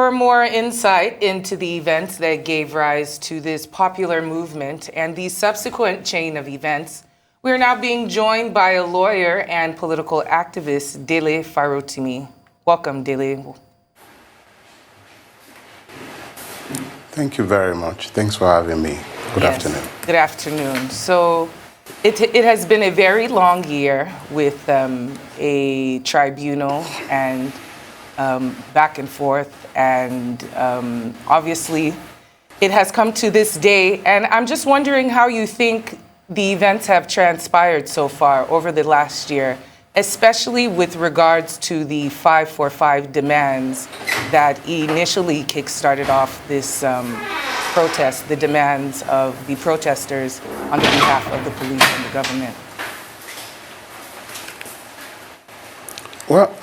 For more insight into the events that gave rise to this popular movement and the subsequent chain of events, we are now being joined by a lawyer and political activist, Dele Farotimi. Welcome, Dele. Thank you very much. Thanks for having me. Good afternoon. Good afternoon. So it has been a very long year with a tribunal and back and forth, and obviously it has come to this day, and I'm just wondering how you think the events have transpired so far over the last year, especially with regards to the 545 demands that initially kickstarted off this protest, the demands of the protesters on the behalf of the police and the government. Well,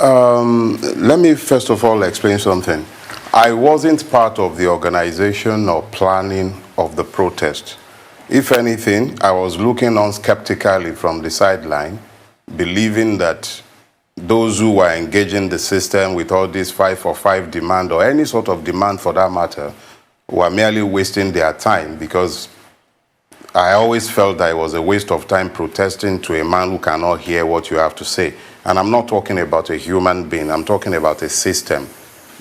let me first of all explain something. I wasn't part of the organization or planning of the protest. If anything, I was looking on skeptically from the sideline, believing that those who were engaging the system with all this 545 demand, or any sort of demand for that matter, were merely wasting their time, because I always felt that it was a waste of time protesting to a man who cannot hear what you have to say. And I'm not talking about a human being, I'm talking about a system.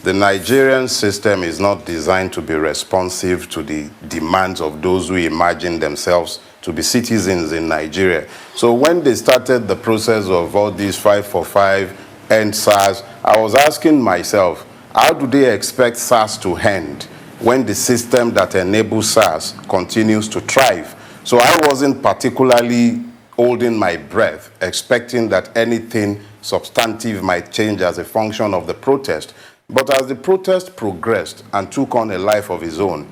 The Nigerian system is not designed to be responsive to the demands of those who imagine themselves to be citizens in Nigeria. So when they started the process of all these 545 and SARS, I was asking myself, how do they expect SARS to end when the system that enables SARS continues to thrive? So I wasn't particularly holding my breath, expecting that anything substantive might change as a function of the protest. But as the protest progressed and took on a life of its own,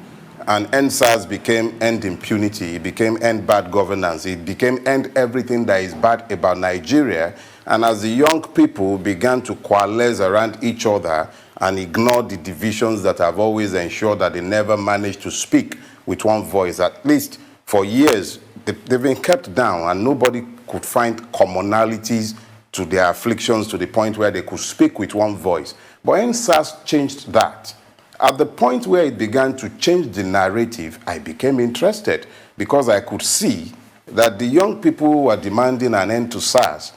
and End SARS became End Impunity, it became End Bad Governance, it became End everything that is bad about Nigeria, and as the young people began to coalesce around each other and ignore the divisions that have always ensured that they never managed to speak with one voice, at least for years, they've been kept down, and nobody could find commonalities to their afflictions to the point where they could speak with one voice. But NSAS changed that. At the point where it began to change the narrative, I became interested, because I could see that the young people who were demanding an end to SARS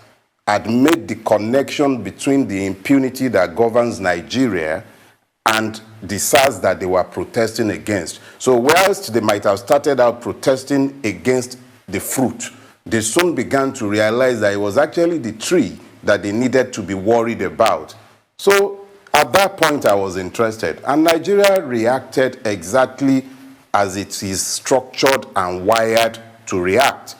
had made the connection between the impunity that governs Nigeria and the SARS that they were protesting against. So whilst they might have started out protesting against the fruit, they soon began to realize that it was actually the tree that they needed to be worried about. So at that point, I was interested, and Nigeria reacted exactly as it is structured and wired to react.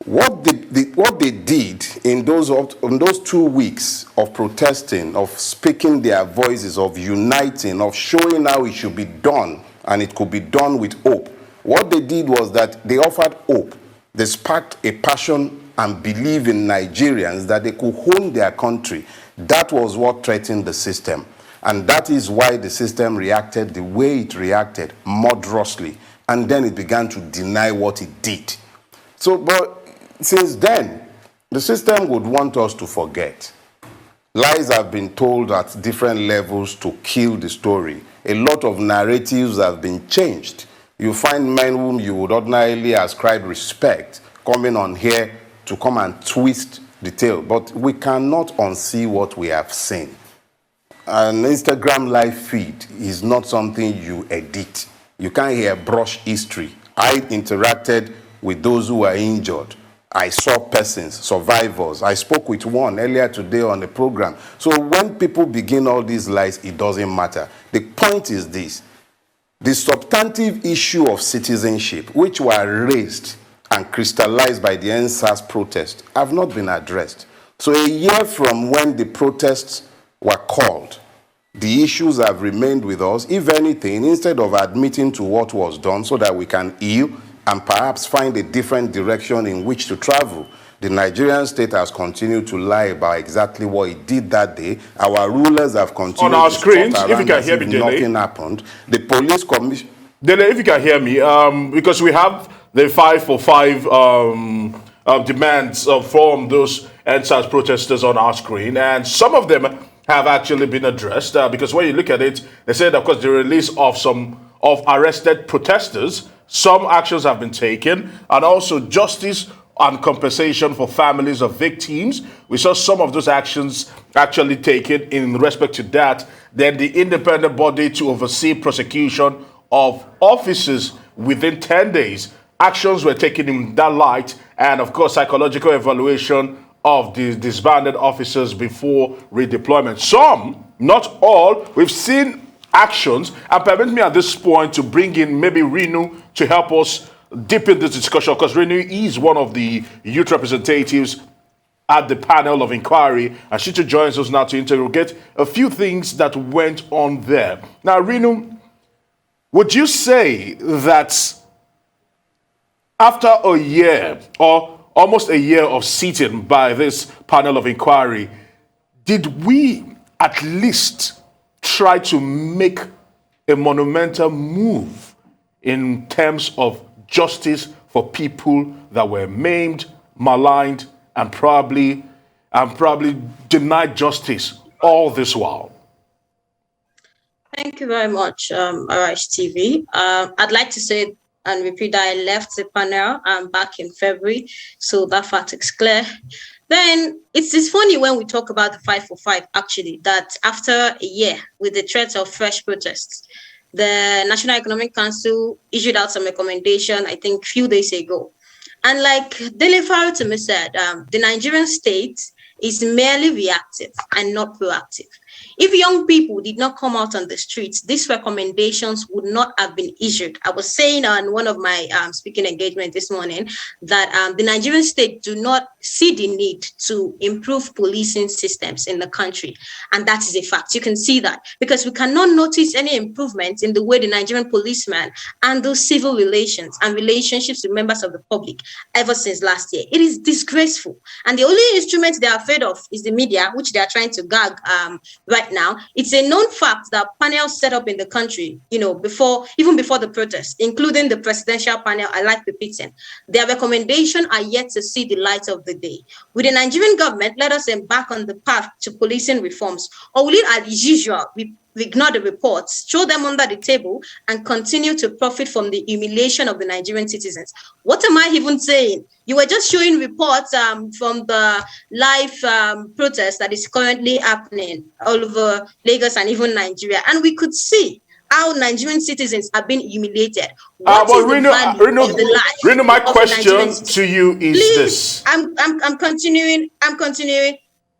What they did in those 2 weeks of protesting, of speaking their voices, of uniting, of showing how it should be done, and it could be done with hope, what they did was that they offered hope. They sparked a passion and belief in Nigerians that they could own their country. That was what threatened the system. And that is why the system reacted the way it reacted, murderously. And then it began to deny what it did. So, but since then, the system would want us to forget. Lies have been told at different levels to kill the story. A lot of narratives have been changed. You find men whom you would ordinarily ascribe respect coming on here to come and twist the tale. But we cannot unsee what we have seen. An Instagram live feed is not something you edit. You can't hear brush history. I interacted with those who were injured. I saw persons, survivors. I spoke with one earlier today on the program. So when people begin all these lies, it doesn't matter. The point is this. The substantive issue of citizenship, which were raised and crystallized by the NSAS protest, have not been addressed. So a year from when the protests were called, the issues have remained with us. If anything, instead of admitting to what was done so that we can heal and perhaps find a different direction in which to travel, the Nigerian state has continued to lie about exactly what it did that day. Our rulers have continued on our to screens, strut if you can hear me, if nothing happened. The police commission... Dele, if you can hear me, because we have the 545 demands from those NSAS protesters on our screen, and some of them have actually been addressed? Because when you look at it, they said, of course, the release of some of arrested protesters, some actions have been taken, and also justice and compensation for families of victims. We saw some of those actions actually taken in respect to that. Then the independent body to oversee prosecution of officers within 10 days. Actions were taken in that light, and of course, psychological evaluation of the disbanded officers before redeployment. Some, not all, we've seen actions, and permit me at this point to bring in maybe Renu to help us deepen this discussion, because Renu is one of the youth representatives at the panel of inquiry, and she joins us now to interrogate a few things that went on there. Now, Renu, would you say that after a year or almost a year of sitting by this panel of inquiry, did we at least try to make a monumental move in terms of justice for people that were maimed, maligned, and probably denied justice all this while? Thank you very much, Arise TV. I'd like to say and repeat that I left the panel back in February, so that fact is clear. Then it's funny when we talk about the 5 for 5, actually, that after a year with the threat of fresh protests, the National Economic Council issued out some recommendation, I think, a few days ago. And like Dele Farotimi said, the Nigerian state is merely reactive and not proactive. If young people did not come out on the streets, these recommendations would not have been issued. I was saying on one of my speaking engagements this morning that the Nigerian state do not see the need to improve policing systems in the country. And that is a fact. You can see that because we cannot notice any improvement in the way the Nigerian policeman handles civil relations and relationships with members of the public ever since last year. It is disgraceful. And the only instrument they are afraid of is the media, which they are trying to gag right now. It's a known fact that panels set up in the country, even before the protests, including the presidential panel, I like repeating, their recommendations are yet to see the light of the day. With the Nigerian government, let us embark on the path to policing reforms, or will it, as usual, we ignore the reports, throw them under the table, and continue to profit from the humiliation of the Nigerian citizens? What am I even saying? You were just showing reports from the live protest that is currently happening all over Lagos and even Nigeria. And we could see how Nigerian citizens are being humiliated. What is the value of the life? Reno, my question to you is this. I'm continuing.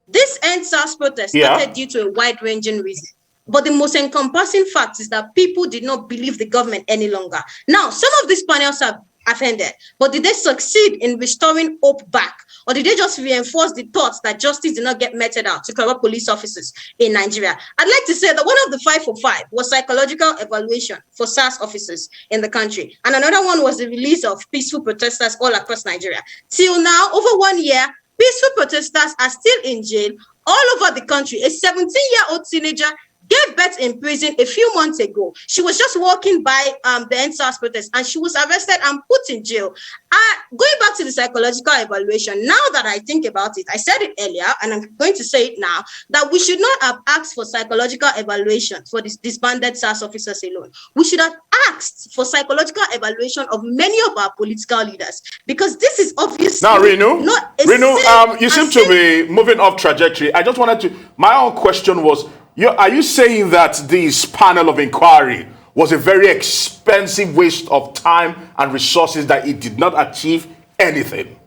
This end-SARS protest started due to a wide-ranging reason. But the most encompassing fact is that people did not believe the government any longer. Now, some of these panels have offended, but did they succeed in restoring hope back? Or did they just reinforce the thoughts that justice did not get meted out to corrupt police officers in Nigeria? I'd like to say that one of the 5 for 5 was psychological evaluation for SARS officers in the country. And another one was the release of peaceful protesters all across Nigeria. Till now, over 1 year, peaceful protesters are still in jail all over the country. A 17-year-old teenager gave birth in prison a few months ago. She was just walking by the end-SARS protest and she was arrested and put in jail. Going back to the psychological evaluation, now that I think about it, I said it earlier and I'm going to say it now, that we should not have asked for psychological evaluation for these disbanded SARS officers alone. We should have asked for psychological evaluation of many of our political leaders, because this is obviously now, Renu, you seem to be moving off trajectory. I just wanted to, my own question was, are you saying that this panel of inquiry was a very expensive waste of time and resources, that it did not achieve anything?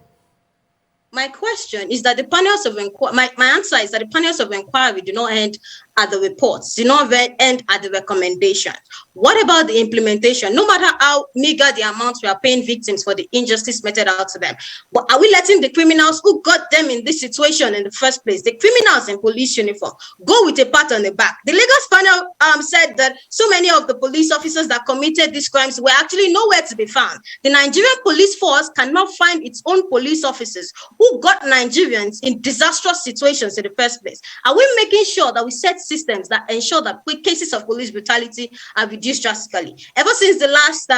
My question is that the panels of inquiry, my answer is that the panels of inquiry do not end at the reports, do not end at the recommendation. What about the implementation? No matter how meager the amounts we are paying victims for the injustice meted out to them, but are we letting the criminals who got them in this situation in the first place, the criminals in police uniform, go with a pat on the back? The Lagos panel said that so many of the police officers that committed these crimes were actually nowhere to be found. The Nigerian police force cannot find its own police officers who got Nigerians in disastrous situations in the first place. Are we making sure that we set systems that ensure that cases of police brutality are reduced drastically. Ever since the last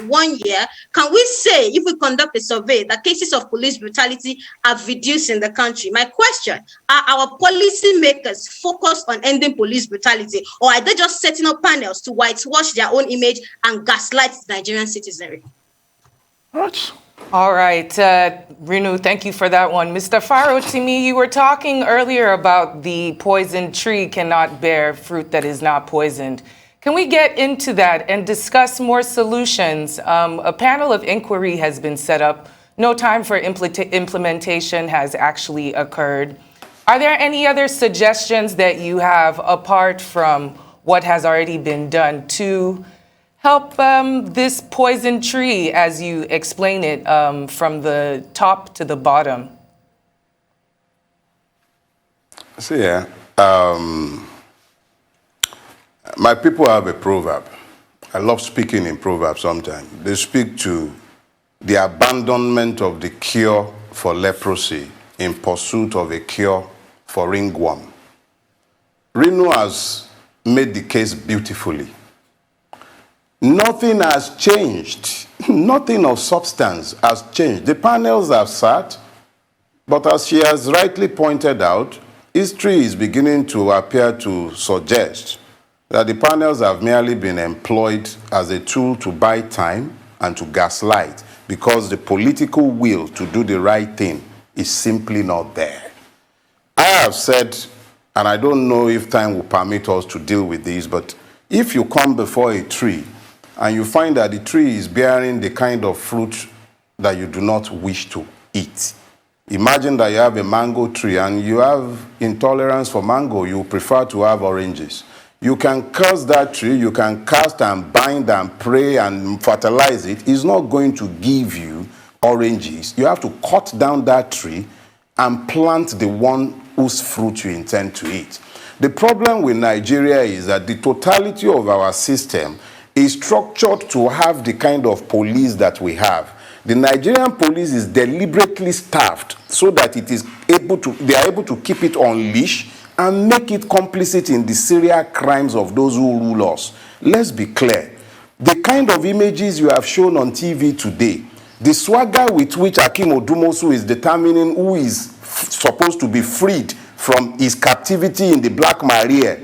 1 year, can we say, if we conduct a survey, that cases of police brutality have reduced in the country? My question, are our policy makers focused on ending police brutality, or are they just setting up panels to whitewash their own image and gaslight the Nigerian citizenry? Right. All right, Renu, thank you for that one. Mr. Farotimi, you were talking earlier about the poisoned tree cannot bear fruit that is not poisoned. Can we get into that and discuss more solutions? A panel of inquiry has been set up. No time for implementation has actually occurred. Are there any other suggestions that you have apart from what has already been done to help this poison tree, as you explain it, from the top to the bottom? See, my people have a proverb. I love speaking in proverbs sometimes. They speak to the abandonment of the cure for leprosy in pursuit of a cure for ringworm. Reno has made the case beautifully. Nothing has changed. Nothing of substance has changed. The panels have sat, but as she has rightly pointed out, history is beginning to appear to suggest that the panels have merely been employed as a tool to buy time and to gaslight, because the political will to do the right thing is simply not there. I have said, and I don't know if time will permit us to deal with this, but if you come before a tree and you find that the tree is bearing the kind of fruit that you do not wish to eat. Imagine that you have a mango tree and you have intolerance for mango, you prefer to have oranges. You can curse that tree, you can cast and bind and pray and fertilize it. It's not going to give you oranges. You have to cut down that tree and plant the one whose fruit you intend to eat. The problem with Nigeria is that the totality of our system is structured to have the kind of police that we have. The Nigerian police is deliberately staffed so that they are able to keep it on leash and make it complicit in the serial crimes of those who rule us. Let's be clear. The kind of images you have shown on TV today, the swagger with which Akim Odumosu is determining who is supposed to be freed from his captivity in the Black Maria,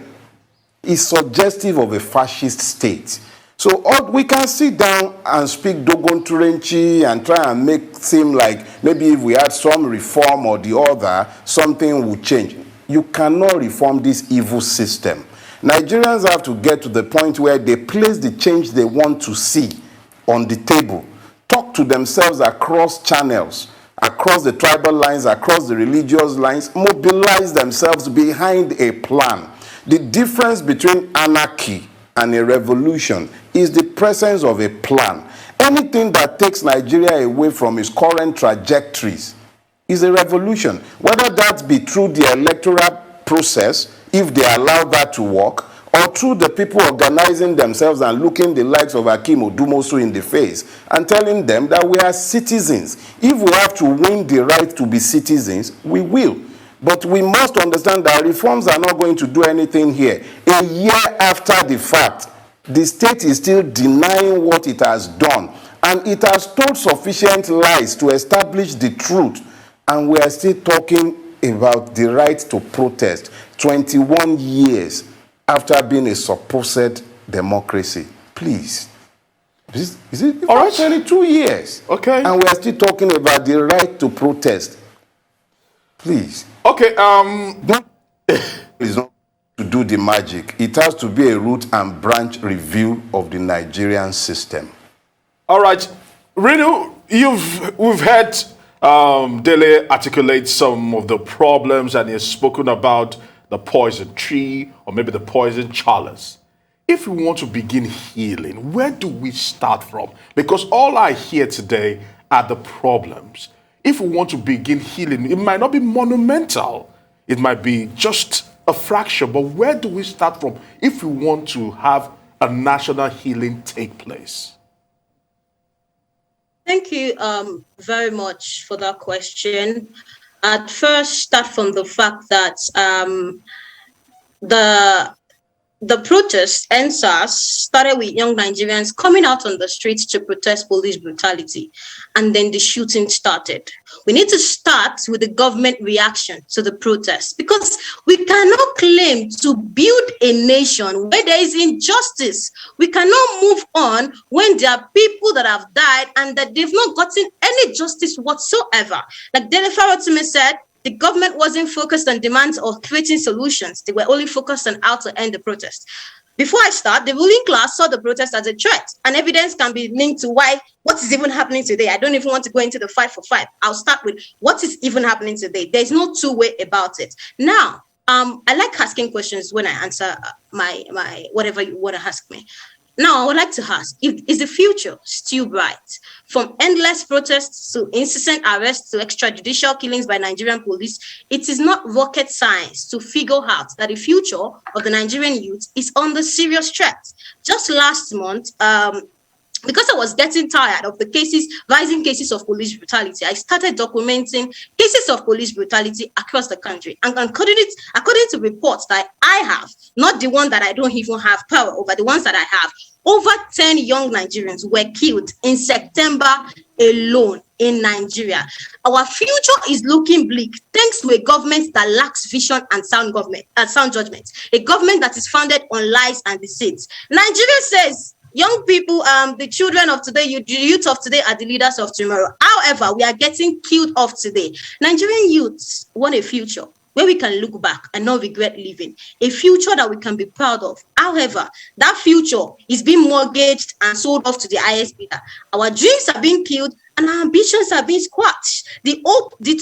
is suggestive of a fascist state. So we can sit down and speak Dogon Turenchi and try and make it seem like maybe if we had some reform or the other, something would change. You cannot reform this evil system. Nigerians have to get to the point where they place the change they want to see on the table, talk to themselves across channels, across the tribal lines, across the religious lines, mobilize themselves behind a plan. The difference between anarchy and a revolution is the presence of a plan. Anything that takes Nigeria away from its current trajectories is a revolution. Whether that be through the electoral process, if they allow that to work, or through the people organizing themselves and looking the likes of Akim Odumosu in the face and telling them that we are citizens. If we have to win the right to be citizens, we will. But we must understand that reforms are not going to do anything here. A year after the fact, the state is still denying what it has done. And it has told sufficient lies to establish the truth. And we are still talking about the right to protest 21 years after being a supposed democracy. Please. Is it? All right. 22 years. Okay. And we are still talking about the right to protest. Please. Okay. That is not to do the magic. It has to be a root and branch review of the Nigerian system. All right, Renu, we've heard Dele articulate some of the problems, and he's spoken about the poison tree or maybe the poison chalice. If we want to begin healing, where do we start from? Because all I hear today are the problems. If we want to begin healing, it might not be monumental. It might be just a fraction, but where do we start from if we want to have a national healing take place? Thank you very much for that question. I'd first start from the fact that the protests and SARS started with young Nigerians coming out on the streets to protest police brutality, and then the shooting started. We need to start with the government reaction to the protests, because we cannot claim to build a nation where there is injustice. We cannot move on when there are people that have died and that they've not gotten any justice whatsoever. Like Dele Farotimi said, the government wasn't focused on demands or creating solutions. They were only focused on how to end the protest. Before I start, the ruling class saw the protest as a threat, and evidence can be linked to what is even happening today. I don't even want to go into the fight for five. I'll start with what is even happening today. There's no two-way about it. Now, I like asking questions when I answer my whatever you want to ask me. Now, I would like to ask, is the future still bright? From endless protests to incessant arrests to extrajudicial killings by Nigerian police, it is not rocket science to figure out that the future of the Nigerian youth is under serious threat. Just last month, because I was getting tired of the rising cases of police brutality, I started documenting cases of police brutality across the country. And according to reports that I have, not the one that I don't even have power over, the ones that I have, over 10 young Nigerians were killed in September alone in Nigeria. Our future is looking bleak thanks to a government that lacks vision and sound judgment, a government that is founded on lies and deceit. Nigeria says young people, the children of today, the youth of today are the leaders of tomorrow. However, we are getting killed off today. Nigerian youths want a future where we can look back and not regret living, a future that we can be proud of. However, that future is being mortgaged and sold off to the highest bidder. Our dreams are being killed and our ambitions are being squashed. The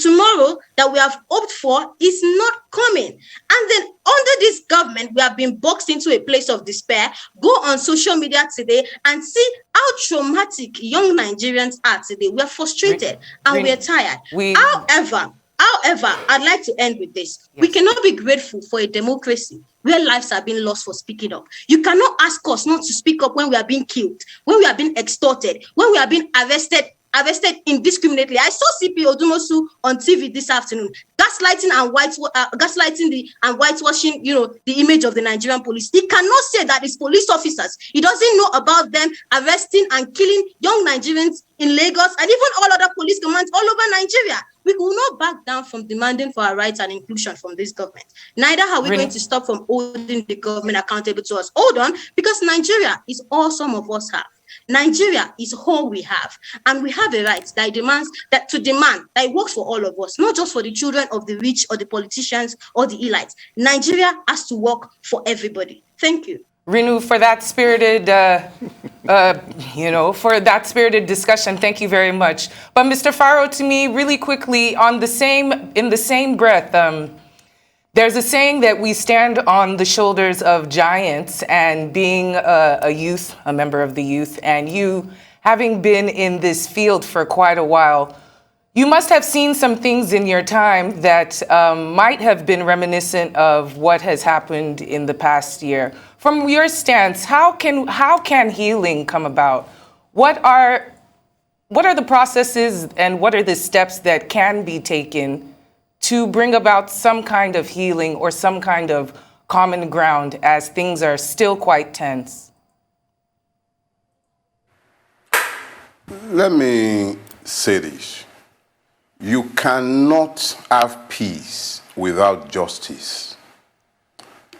tomorrow that we have hoped for is not coming. And then under this government, we have been boxed into a place of despair. Go on social media today and see how traumatic young Nigerians are today. We are frustrated and we are tired. However, I'd like to end with this. Yes. We cannot be grateful for a democracy where lives are being lost for speaking up. You cannot ask us not to speak up when we are being killed, when we are being extorted, when we are being arrested indiscriminately. I saw CP Odumosu on TV this afternoon, gaslighting and whitewashing, the image of the Nigerian police. He cannot say that it's police officers. He doesn't know about them arresting and killing young Nigerians in Lagos and even all other police commands all over Nigeria. We will not back down from demanding for our rights and inclusion from this government. Neither are we going to stop from holding the government accountable to us. Hold on, because Nigeria is all some of us have. Nigeria is all we have, and we have a right that demands that it works for all of us, not just for the children of the rich or the politicians or the elites. Nigeria has to work for everybody. Thank you. Renu, for that spirited, discussion, thank you very much. But Mr. Farotimi, really quickly, in the same breath, there's a saying that we stand on the shoulders of giants, and being a member of the youth, and you having been in this field for quite a while, you must have seen some things in your time that might have been reminiscent of what has happened in the past year. From your stance, how can healing come about? What are the processes and what are the steps that can be taken to bring about some kind of healing or some kind of common ground as things are still quite tense? Let me say this. You cannot have peace without justice.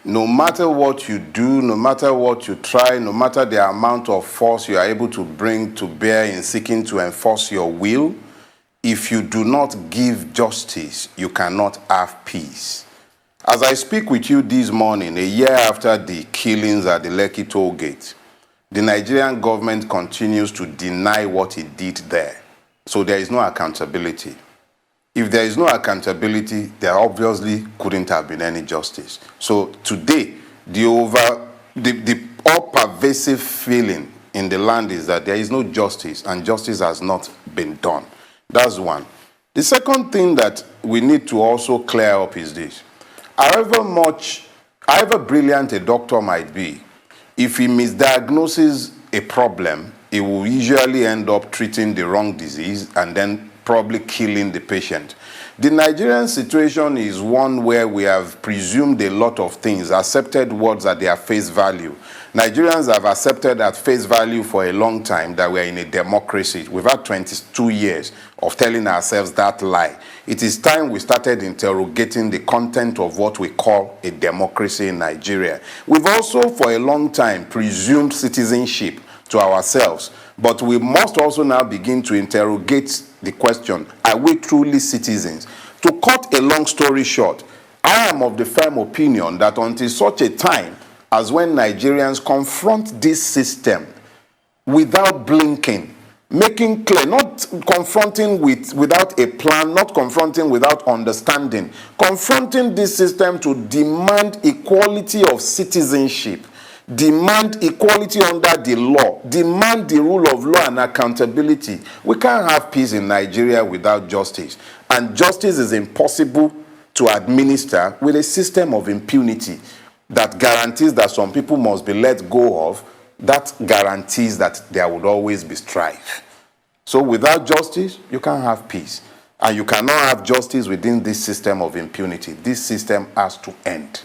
No matter what you do, no matter what you try, no matter the amount of force you are able to bring to bear in seeking to enforce your will, if you do not give justice, you cannot have peace. As I speak with you this morning, a year after the killings at the Lekki toll gate, the Nigerian government continues to deny what it did there. So there is no accountability. If there is no accountability, there obviously couldn't have been any justice. So today, the all-pervasive feeling in the land is that there is no justice, and justice has not been done. That's one. The second thing that we need to also clear up is this. However brilliant a doctor might be, if he misdiagnoses a problem, he will usually end up treating the wrong disease and then probably killing the patient. The Nigerian situation is one where we have presumed a lot of things, accepted words at their face value. Nigerians have accepted at face value for a long time that we are in a democracy. We've had 22 years of telling ourselves that lie. It is time we started interrogating the content of what we call a democracy in Nigeria. We've also for a long time presumed citizenship to ourselves, but we must also now begin to interrogate the question, are we truly citizens? To cut a long story short, I am of the firm opinion that until such a time as when Nigerians confront this system without blinking, making clear, not confronting without a plan, not confronting without understanding, confronting this system to demand equality of citizenship, demand equality under the law, demand the rule of law and accountability. We can't have peace in Nigeria without justice. And justice is impossible to administer with a system of impunity that guarantees that some people must be let go of, that guarantees that there would always be strife. So without justice, you can't have peace. And you cannot have justice within this system of impunity. This system has to end.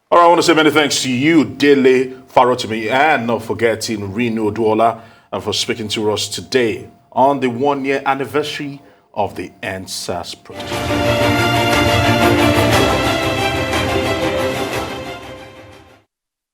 All right, I want to say many thanks to you, Dele Farotimi, and not forgetting Reno Duola, and for speaking to us today on the 1-year anniversary of the NSAS protest.